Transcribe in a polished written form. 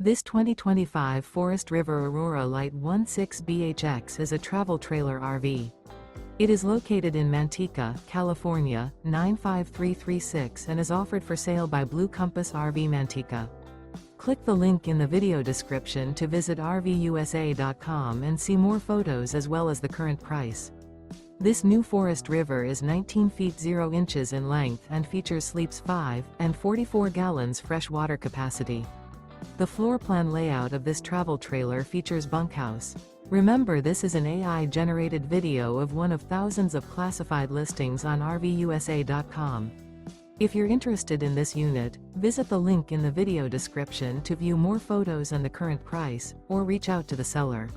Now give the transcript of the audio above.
This 2025 Forest River Aurora Light 16BHX is a travel trailer RV. It is located in Manteca, California, 95336 and is offered for sale by Blue Compass RV Manteca. Click the link in the video description to visit RVUSA.com and see more photos as well as the current price. This new Forest River is 19 feet 0 inches in length and features sleeps 5 and 44 gallons fresh water capacity. The floor plan layout of this travel trailer features bunkhouse. Remember, this is an AI-generated video of one of thousands of classified listings on RVUSA.com. If you're interested in this unit, visit the link in the video description to view more photos and the current price, or reach out to the seller.